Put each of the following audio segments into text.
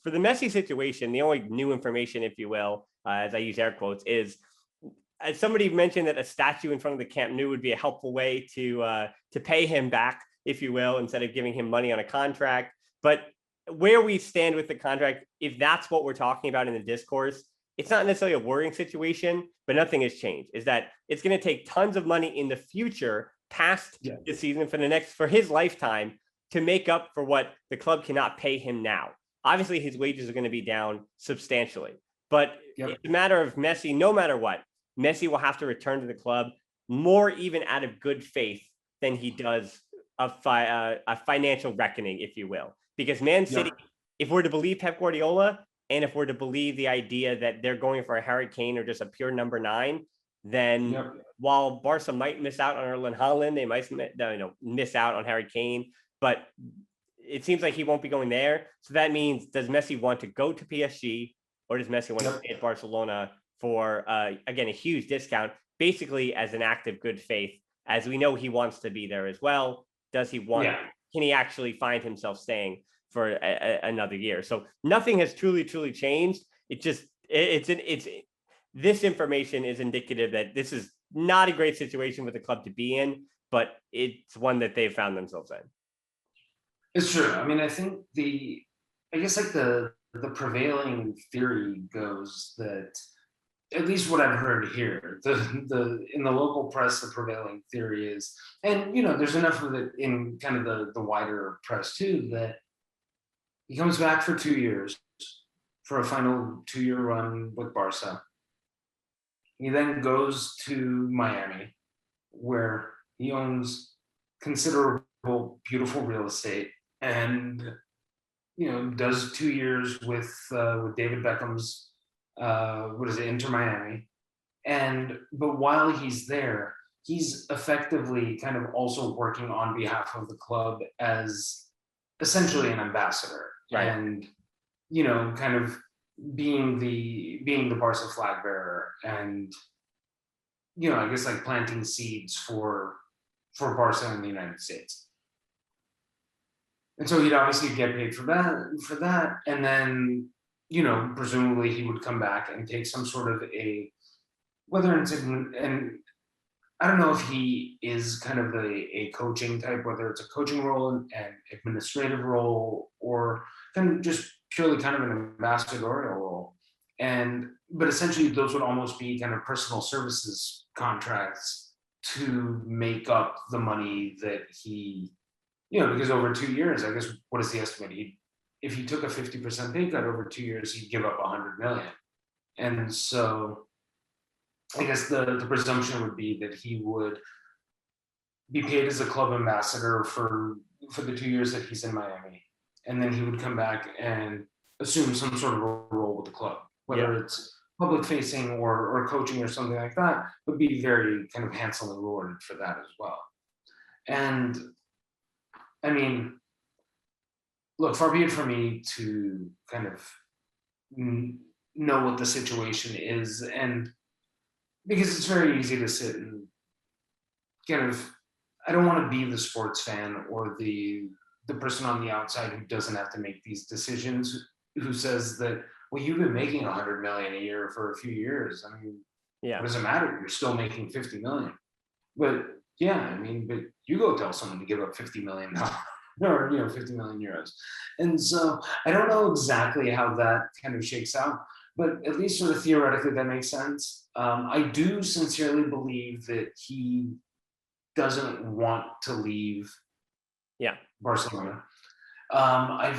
for the Messi situation, the only new information, if you will, as I use air quotes, is as somebody mentioned that a statue in front of the Camp Nou would be a helpful way to pay him back, if you will, instead of giving him money on a contract. But where we stand with the contract, if that's what we're talking about in the discourse, it's not necessarily a worrying situation, but nothing has changed. Is that it's going to take tons of money in the future, past the season, for his lifetime, to make up for what the club cannot pay him now. Obviously, his wages are going to be down substantially, but it's a matter of Messi. No matter what, Messi will have to return to the club more, even out of good faith, than he does a financial reckoning, if you will. Because Man City, if we're to believe Pep Guardiola, and if we're to believe the idea that they're going for a Harry Kane or just a pure number 9, then while Barca might miss out on Erling Haaland, they might miss out on Harry Kane, but it seems like he won't be going there. So that means, does Messi want to go to PSG, or does Messi want to stay at Barcelona for, again, a huge discount, basically as an act of good faith, as we know he wants to be there as well? Does he want, can he actually find himself staying for another year? So nothing has truly changed. This information is indicative that this is not a great situation for the club to be in, but it's one that they've found themselves in. It's true. I mean, I think the prevailing theory goes that, at least what I've heard here, in the local press, the prevailing theory is, and there's enough of it in kind of the wider press too, that he comes back for 2 years for a final 2-year run with Barca. He then goes to Miami, where he owns considerable, beautiful real estate, and does 2 years with David Beckham's Inter Miami. But while he's there, he's effectively kind of also working on behalf of the club as essentially an ambassador, and kind of being the Barca flag bearer, and I guess like planting seeds for Barca in the United States. And so he'd obviously get paid for that, and then presumably he would come back and take some sort of whether it's and I don't know if he is kind of a coaching type, whether it's a coaching role and administrative role, or kind of just purely kind of an ambassadorial role. But essentially those would almost be kind of personal services contracts to make up the money that he, because over 2 years, I guess, what is the estimate? If he took a 50% pay cut over 2 years, he'd give up $100 million. And so I guess the presumption would be that he would be paid as a club ambassador for the 2 years that he's in Miami. And then he would come back and assume some sort of a role with the club, whether it's public facing or coaching or something like that, would be very kind of handsomely rewarded for that as well. And I mean, look, far be it for me to kind of know what the situation is, and because it's very easy to sit and kind of, I don't want to be the sports fan or the person on the outside who doesn't have to make these decisions, who says that, well, you've been making $100 million a year for a few years. I mean, what does it matter? You're still making $50 million. But but you go tell someone to give up $50 million or 50 million euros. And so I don't know exactly how that kind of shakes out, but at least sort of theoretically that makes sense. I do sincerely believe that he doesn't want to leave Barcelona. I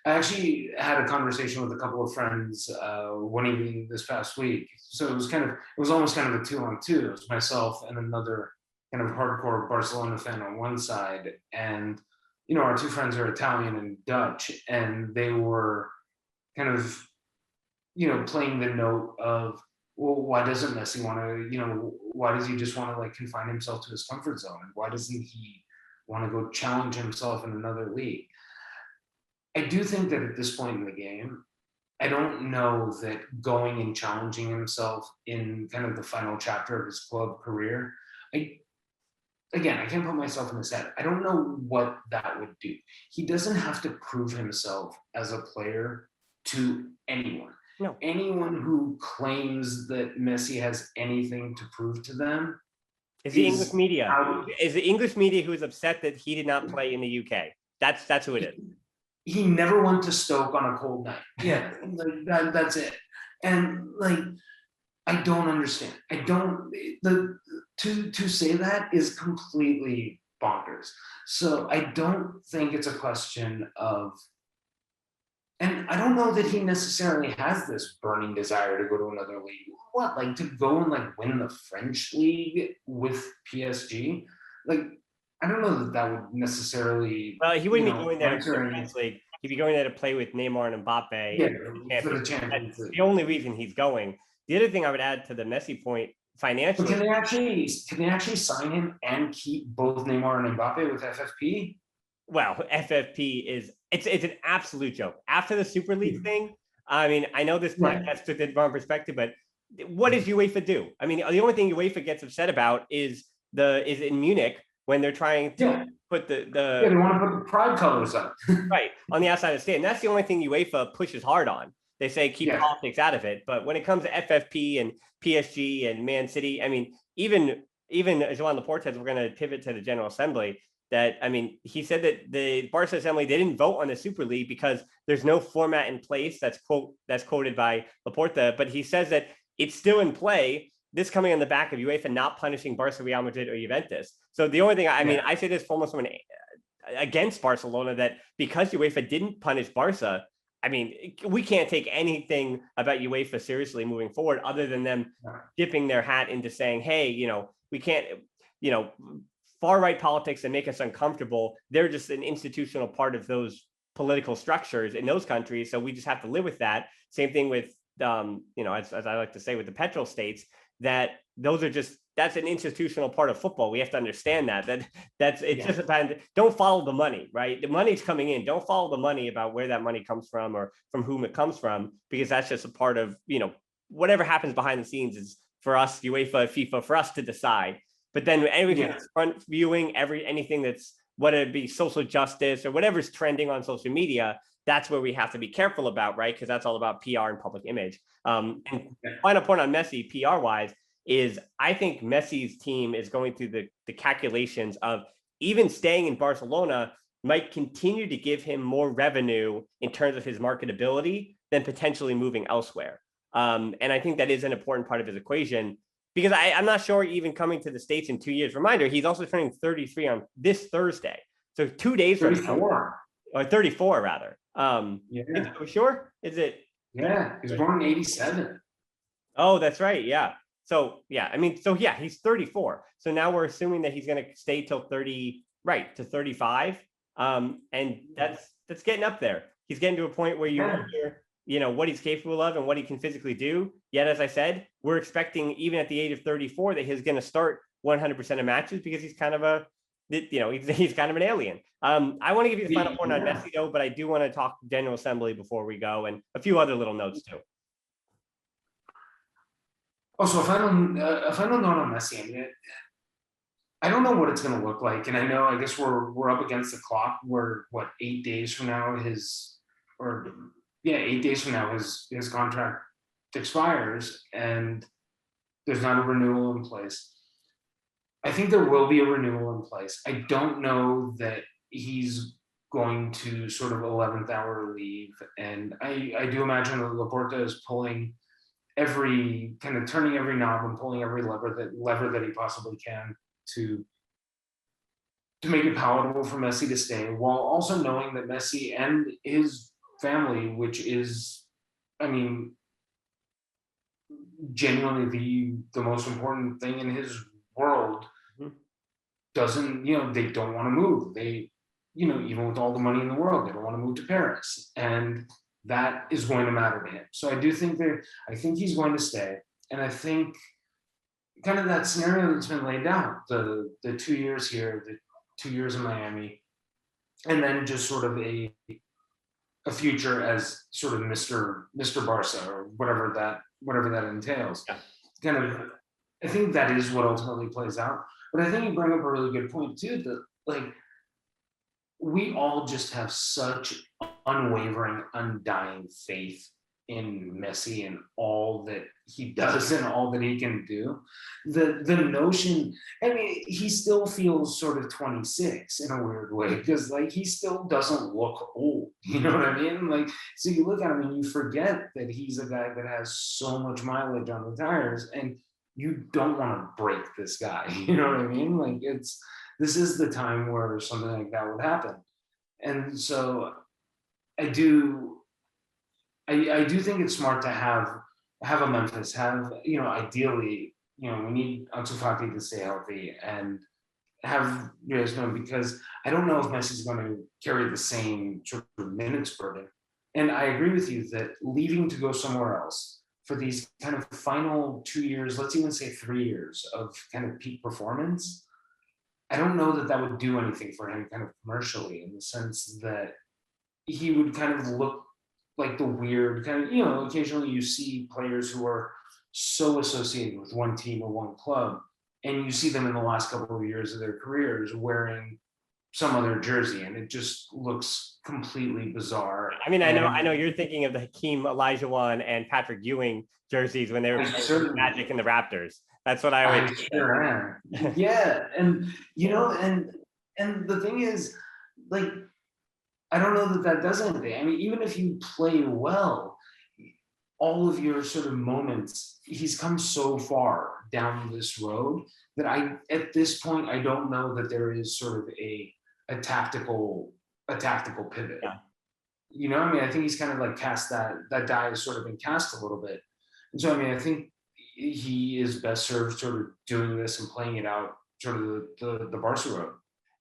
actually had a conversation with a couple of friends one evening this past week. So it was almost kind of a 2-on-2. It was myself and another kind of hardcore Barcelona fan on one side, and our two friends are Italian and Dutch, and they were kind of playing the note of, well, why doesn't Messi want to, why does he just want to like confine himself to his comfort zone? And why doesn't he want to go challenge himself in another league? I do think that at this point in the game, I don't know that going and challenging himself in kind of the final chapter of his club career, I can't put myself in his head. I don't know what that would do. He doesn't have to prove himself as a player to anyone. No. Anyone who claims that Messi has anything to prove to them is the English is media. out. Is the English media who is upset that he did not play in the UK. That's who it is. He never went to Stoke on a cold night. Yeah, like that's it. And like, I don't understand. I don't. To say that is completely bonkers. So I don't think it's a question of. And I don't know that he necessarily has this burning desire to go to another league. What, like to go and like win the French league with PSG? Like, I don't know that would necessarily. Well, he wouldn't be going there to answer the French league. He'd be going there to play with Neymar and Mbappe. Yeah, for the Champions League. That's the only reason he's going. The other thing I would add to the Messi point financially. But can they actually sign him and keep both Neymar and Mbappe with FFP? Well, FFP is it's an absolute joke. After the Super League thing, I mean, I know this podcast took the wrong perspective, but what does UEFA do? I mean, the only thing UEFA gets upset about is in Munich when they're trying to put the they want to put the pride colors up right on the outside of the stadium. That's the only thing UEFA pushes hard on. They say keep politics out of it, but when it comes to FFP and PSG and Man City, I mean, even Joan Laporte says we're going to pivot to the General Assembly. That, I mean, he said that the Barca Assembly, they didn't vote on the Super League because there's no format in place. That's quoted by Laporta, but he says that it's still in play. This coming on the back of UEFA not punishing Barca, Real Madrid, or Juventus. So the only thing, I mean, I say this for almost against Barcelona, that because UEFA didn't punish Barca, I mean, we can't take anything about UEFA seriously moving forward other than them dipping their hat into saying, hey, we can't, far-right politics that make us uncomfortable. They're just an institutional part of those political structures in those countries. So we just have to live with that. Same thing with, as I like to say, with the petrol states, that that's an institutional part of football. We have to understand just about, don't follow the money, right? The money's coming in. Don't follow the money about where that money comes from or from whom it comes from, because that's just a part of, whatever happens behind the scenes is for us, UEFA, FIFA, for us to decide. But then everything that's front viewing, anything that's, whether it be social justice or whatever's trending on social media, that's where we have to be careful about, right? Because that's all about PR and public image. And final point on Messi, PR wise, is I think Messi's team is going through the calculations of even staying in Barcelona might continue to give him more revenue in terms of his marketability than potentially moving elsewhere. And I think that is an important part of his equation. Because I'm not sure even coming to the States in 2 years. Reminder, he's also turning 33 on this Thursday. So 2 days from now. 34. Or 34, rather. For sure? Is it? Yeah, he was born in 87. Oh, that's right. Yeah. So, he's 34. So now we're assuming that he's going to stay till 35. And that's getting up there. He's getting to a point where you wonder, what he's capable of and what he can physically do. Yet, as I said, we're expecting even at the age of 34 that he's going to start 100% of matches because he's kind of he's kind of an alien. I want to give you the final point on Messi though, but I do want to talk General Assembly before we go and a few other little notes too. Also, a final note on Messi. I mean, I don't know what it's going to look like, and I guess we're up against the clock. We're 8 days from now his 8 days from now his contract expires and there's not a renewal in place. I think there will be a renewal in place. I don't know that he's going to sort of 11th hour leave. And I do imagine that Laporta is pulling turning every knob and pulling every lever that he possibly can to make it palatable for Messi to stay, while also knowing that Messi and his family, which is, I mean, genuinely the most important thing in his world, doesn't, they don't want to move. They, even with all the money in the world, they don't want to move to Paris. And that is going to matter to him. So I think he's going to stay. And I think kind of that scenario that's been laid out, the 2 years here, the 2 years in Miami, and then just sort of a future as sort of Mr. Barca or whatever that entails. Yeah. Kind of, I think that is what ultimately plays out. But I think you bring up a really good point too, that we all just have such unwavering, undying faith in Messi and all that he does and all that he can do. The notion, I mean, he still feels sort of 26 in a weird way because like he still doesn't look old. You know what I mean? Like, so you look at him and you forget that he's a guy that has so much mileage on the tires, and you don't want to break this guy. You know what I mean? Like this is the time where something like that would happen. And so I do I do think it's smart to have a Memphis, have, you know, ideally, you know, we need Ansu Fati to stay healthy and have Griezmann, because I don't know if Messi's going to carry the same sort of minutes burden. And I agree with you that leaving to go somewhere else for these kind of final 2 years, let's even say 3 years of kind of peak performance, I don't know that that would do anything for him kind of commercially, in the sense that he would kind of look like the weird kind of, you know, occasionally you see players who are so associated with one team or one club, and you see them in the last couple of years of their careers wearing some other jersey, and it just looks completely bizarre. I mean, I know you're thinking of the Hakeem Olajuwon and Patrick Ewing jerseys when they were playing the Magic and the Raptors. That's what I always sure am. Yeah, and you know, and the thing is, like, I don't know that that does anything. I mean, even if you play well, all of your sort of moments, he's come so far down this road that at this point, I don't know that there is sort of a tactical pivot. Yeah. You know, I mean, I think he's kind of like cast that die has sort of been cast a little bit. And so, I mean, I think he is best served sort of doing this and playing it out sort of the Barca road.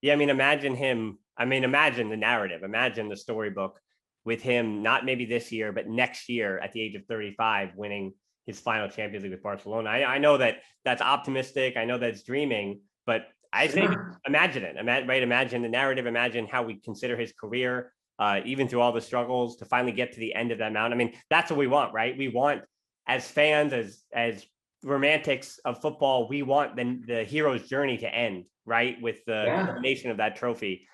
Yeah, I mean, imagine him. I mean, imagine the narrative. Imagine the storybook with him, not maybe this year, but next year at the age of 35, winning his final Champions League with Barcelona. I know that that's optimistic. I know that's dreaming, but I say imagine it. Imagine the narrative. Imagine how we consider his career, even through all the struggles, to finally get to the end of that mountain. I mean, that's what we want, right? We want, as fans, as romantics of football, we want the hero's journey to end, right, with the culmination of that trophy.